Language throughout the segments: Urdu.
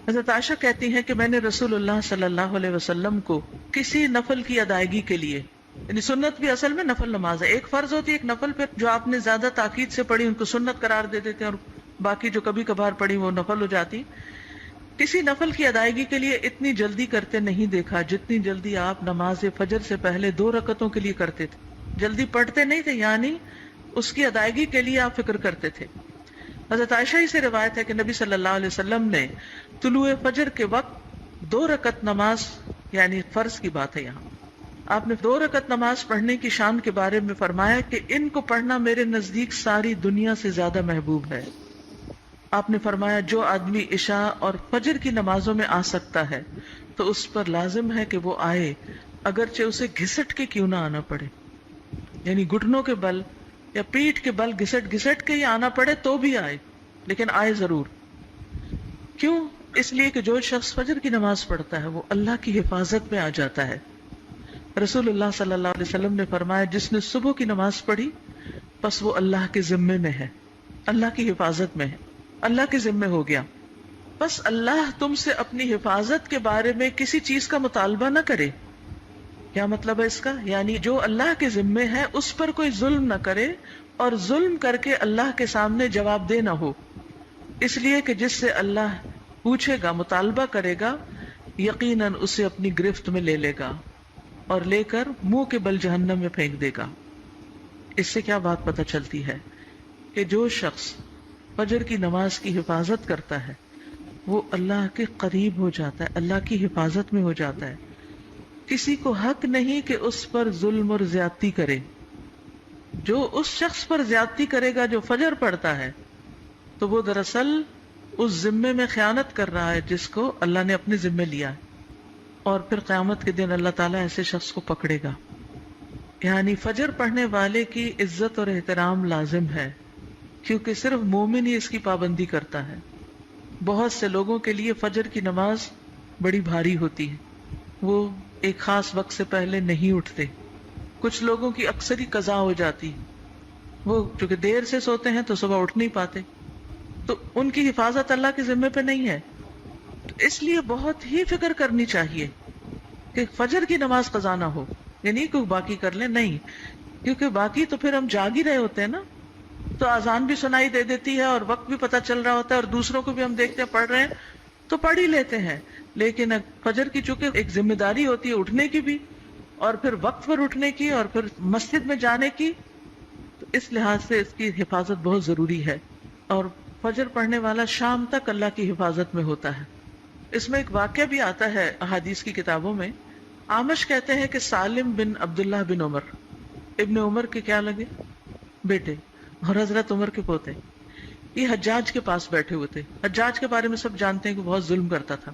حضرت عائشہ کہتی ہیں کہ میں نے رسول اللہ صلی اللہ علیہ وسلم کو کسی نفل کی ادائیگی کے لیے، یعنی سنت بھی اصل میں نفل نماز ہے، ایک فرض ہوتی ہے ایک نفل، پھر جو آپ نے زیادہ تاکید سے پڑھی ان کو سنت قرار دے دیتے ہیں اور باقی جو کبھی کبھار پڑھی وہ نفل ہو جاتی. کسی نفل کی ادائیگی کے لیے اتنی جلدی کرتے نہیں دیکھا جتنی جلدی آپ نماز فجر سے پہلے 2 رکعتوں کے لیے کرتے تھے. جلدی پڑھتے نہیں تھے، یعنی اس کی ادائیگی کے لیے آپ فکر کرتے تھے. حضرت عائشہ ہی سے روایت ہے کہ نبی صلی اللہ علیہ وسلم نے طلوع فجر کے وقت 2 رکعت نماز، یعنی فرض کی بات ہے یہاں، آپ نے 2 رکعت نماز پڑھنے کی شان کے بارے میں فرمایا کہ ان کو پڑھنا میرے نزدیک ساری دنیا سے زیادہ محبوب ہے. آپ نے فرمایا جو آدمی عشاء اور فجر کی نمازوں میں آ سکتا ہے تو اس پر لازم ہے کہ وہ آئے، اگرچہ اسے گھسٹ کے کیوں نہ آنا پڑے، یعنی گھٹنوں کے بل یا پیٹھ کے بل گھسٹ گھسٹ کے ہی آنا پڑے تو بھی آئے، لیکن آئے ضرور. کیوں؟ اس لیے کہ جو شخص فجر کی نماز پڑھتا ہے وہ اللہ کی حفاظت میں آ جاتا ہے. رسول اللہ صلی اللہ علیہ وسلم نے فرمایا جس نے صبح کی نماز پڑھی بس وہ اللہ کے ذمے میں ہے، اللہ کی حفاظت میں ہے، اللہ کے ذمے ہو گیا. بس اللہ تم سے اپنی حفاظت کے بارے میں کسی چیز کا مطالبہ نہ کرے. کیا مطلب ہے اس کا؟ یعنی جو اللہ کے ذمے ہے اس پر کوئی ظلم نہ کرے اور ظلم کر کے اللہ کے سامنے جواب دہ نہ ہو، اس لیے کہ جس سے اللہ پوچھے گا، مطالبہ کرے گا، یقیناً اسے اپنی گرفت میں لے لے گا اور لے کر منہ کے بل جہنم میں پھینک دے گا. اس سے کیا بات پتہ چلتی ہے کہ جو شخص فجر کی نماز کی حفاظت کرتا ہے وہ اللہ کے قریب ہو جاتا ہے، اللہ کی حفاظت میں ہو جاتا ہے. کسی کو حق نہیں کہ اس پر ظلم اور زیادتی کرے. جو اس شخص پر زیادتی کرے گا جو فجر پڑھتا ہے تو وہ دراصل اس ذمے میں خیانت کر رہا ہے جس کو اللہ نے اپنے ذمے لیا ہے، اور پھر قیامت کے دن اللہ تعالیٰ ایسے شخص کو پکڑے گا. یعنی فجر پڑھنے والے کی عزت اور احترام لازم ہے، کیونکہ صرف مومن ہی اس کی پابندی کرتا ہے. بہت سے لوگوں کے لیے فجر کی نماز بڑی بھاری ہوتی ہے، وہ ایک خاص وقت سے پہلے نہیں اٹھتے. کچھ لوگوں کی اکثر ہی قضا ہو جاتی، وہ چونکہ دیر سے سوتے ہیں تو صبح اٹھ نہیں پاتے، تو ان کی حفاظت اللہ کے ذمے پہ نہیں ہے. اس لیے بہت ہی فکر کرنی چاہیے کہ فجر کی نماز قضا نہ ہو، یعنی کوئی باقی کر لیں، نہیں، کیونکہ باقی تو پھر ہم جاگ ہی رہے ہوتے ہیں نا، تو اذان بھی سنائی دے دیتی ہے اور وقت بھی پتہ چل رہا ہوتا ہے اور دوسروں کو بھی ہم دیکھتے ہیں پڑھ رہے ہیں تو پڑھ ہی لیتے ہیں. لیکن فجر کی چونکہ ایک ذمہ داری ہوتی ہے اٹھنے کی بھی، اور پھر وقت پر اٹھنے کی، اور پھر مسجد میں جانے کی، تو اس لحاظ سے اس کی حفاظت بہت ضروری ہے. اور فجر پڑھنے والا شام تک اللہ کی حفاظت میں ہوتا ہے. اس میں ایک واقعہ بھی آتا ہے احادیث کی کتابوں میں. اعمش کہتے ہیں کہ سالم بن عبداللہ بن عمر، ابن عمر کے کیا لگے بیٹے اور حضرت عمر کے پوتے، یہ حجاج کے پاس بیٹھے ہوئے تھے. حجاج کے بارے میں سب جانتے ہیں کہ بہت ظلم کرتا تھا.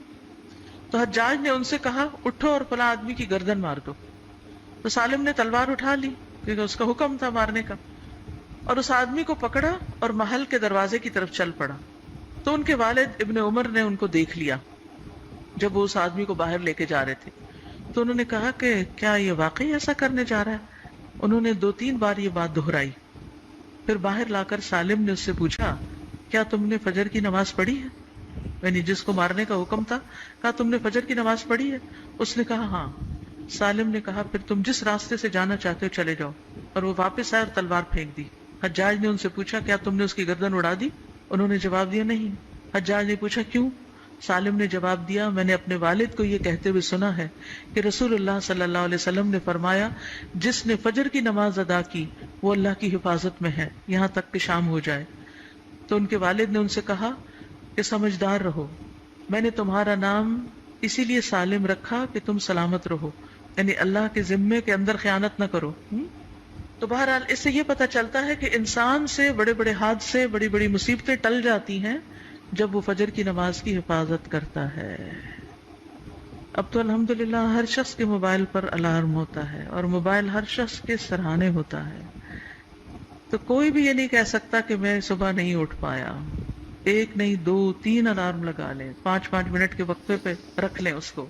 تو حجاج نے ان سے کہا اٹھو اور فلاں آدمی کی گردن مار دو. تو سالم نے تلوار اٹھا لی کیونکہ اس کا حکم تھا مارنے کا، اور اس آدمی کو پکڑا اور محل کے دروازے کی طرف چل پڑا. تو ان کے والد ابن عمر نے ان کو دیکھ لیا جب وہ اس آدمی کو باہر لے کے جا رہے تھے. تو انہوں نے کہا کہ کیا یہ واقعی ایسا کرنے جا رہا ہے؟ انہوں نے 2-3 بار یہ بات دہرائی. پھر باہر لا کر سالم نے اس سے پوچھا کیا تم نے فجر کی نماز پڑھی ہے؟ یعنی جس کو مارنے کا حکم تھا، کہا تم نے فجر کی نماز پڑھی ہے؟ اس نے کہا ہاں. سالم نے کہا پھر تم جس راستے سے جانا چاہتے ہو چلے جاؤ، اور وہ واپس آئے اور تلوار پھینک دی. حجاج نے ان سے پوچھا کیا تم نے اس کی گردن اڑا دی؟ انہوں نے جواب دیا نہیں. حجاج نے پوچھا کیوں؟ سالم نے جواب دیا میں نے اپنے والد کو یہ کہتے ہوئے سنا ہے کہ رسول اللہ صلی اللہ علیہ وسلم نے فرمایا جس نے فجر کی نماز ادا کی وہ اللہ کی حفاظت میں ہے یہاں تک کہ شام ہو جائے. تو ان کے والد نے ان سے کہا کہ سمجھدار رہو، میں نے تمہارا نام اسی لیے سالم رکھا کہ تم سلامت رہو، یعنی اللہ کے ذمے کے اندر خیانت نہ کرو. تو بہرحال اس سے یہ پتہ چلتا ہے کہ انسان سے بڑے بڑے حادثے، بڑی بڑی مصیبتیں ٹل جاتی ہیں جب وہ فجر کی نماز کی حفاظت کرتا ہے. اب تو الحمدللہ ہر شخص کے موبائل پر الارم ہوتا ہے اور موبائل ہر شخص کے سرہانے ہوتا ہے، تو کوئی بھی یہ نہیں کہہ سکتا کہ میں صبح نہیں اٹھ پایا. 1 نہیں 2 3 الارم لگا لیں، 5 منٹ کے وقفے پہ رکھ لیں اس کو،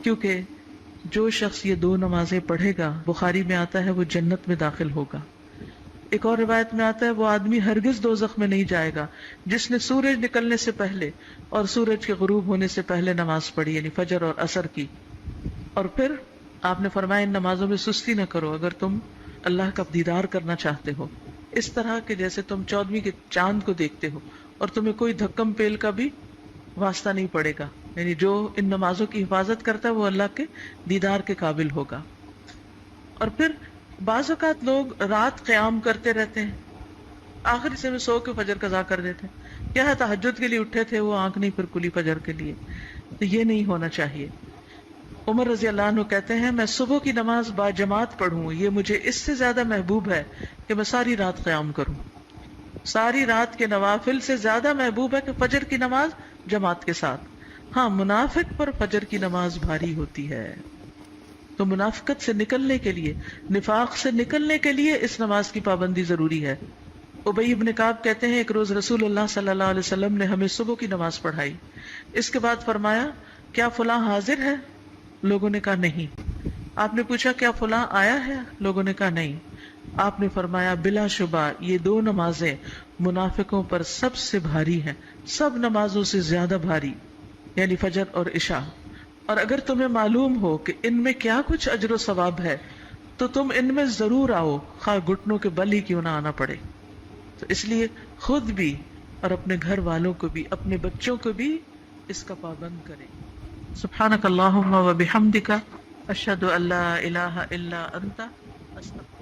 کیونکہ جو شخص یہ 2 نمازیں پڑھے گا، بخاری میں آتا ہے، وہ جنت میں داخل ہوگا. ایک اور روایت میں آتا ہے وہ آدمی ہرگز دوزخ میں نہیں جائے گا جس نے سورج نکلنے سے پہلے اور سورج کے غروب ہونے سے پہلے نماز پڑھی، یعنی فجر اور عصر کی۔ اور پھر آپ نے فرمایا ان نمازوں میں سستی نہ کرو اگر تم اللہ کا دیدار کرنا چاہتے ہو، اس طرح کہ جیسے تم 14ویں کے چاند کو دیکھتے ہو، اور تمہیں کوئی دھکم پیل کا بھی واسطہ نہیں پڑے گا، یعنی جو ان نمازوں کی حفاظت کرتا ہے وہ اللہ کے دیدار کے قابل ہوگا۔ اور پھر بعض اوقات لوگ رات قیام کرتے رہتے ہیں، آخر حصے میں سو کے فجر قضا کر دیتے ہیں، کیا ہے تہجد کے لیے اٹھے تھے وہ آنکھ نہیں پھر کھلی فجر کے لیے، تو یہ نہیں ہونا چاہیے۔ عمر رضی اللہ عنہ کہتے ہیں میں صبح کی نماز با جماعت پڑھوں یہ مجھے اس سے زیادہ محبوب ہے کہ میں ساری رات قیام کروں، ساری رات کے نوافل سے زیادہ محبوب ہے کہ فجر کی نماز جماعت کے ساتھ۔ ہاں منافق پر فجر کی نماز بھاری ہوتی ہے، تو منافقت سے نکلنے کے لیے، نفاق سے نکلنے کے لیے اس نماز کی پابندی ضروری ہے۔ ابی بن کعب کہتے ہیں ایک روز رسول اللہ صلی اللہ علیہ وسلم نے ہمیں صبح کی نماز پڑھائی، اس کے بعد فرمایا کیا فلاں حاضر ہے؟ لوگوں نے کہا نہیں۔ آپ نے پوچھا کیا فلاں آیا ہے؟ لوگوں نے کہا نہیں۔ آپ نے فرمایا بلا شبہ یہ دو نمازیں منافقوں پر سب سے بھاری ہیں، سب نمازوں سے زیادہ بھاری، یعنی فجر اور عشاء۔ اور اگر تمہیں معلوم ہو کہ ان میں کیا کچھ اجر و ثواب ہے تو تم ان میں ضرور آؤ، خواہ گھٹنوں کے بل ہی کیوں نہ آنا پڑے۔ تو اس لیے خود بھی اور اپنے گھر والوں کو بھی، اپنے بچوں کو بھی اس کا پابند کریں۔ سبحانک اللہم و بحمدک، اشہد ان لا الہ الا انت، استغفرک۔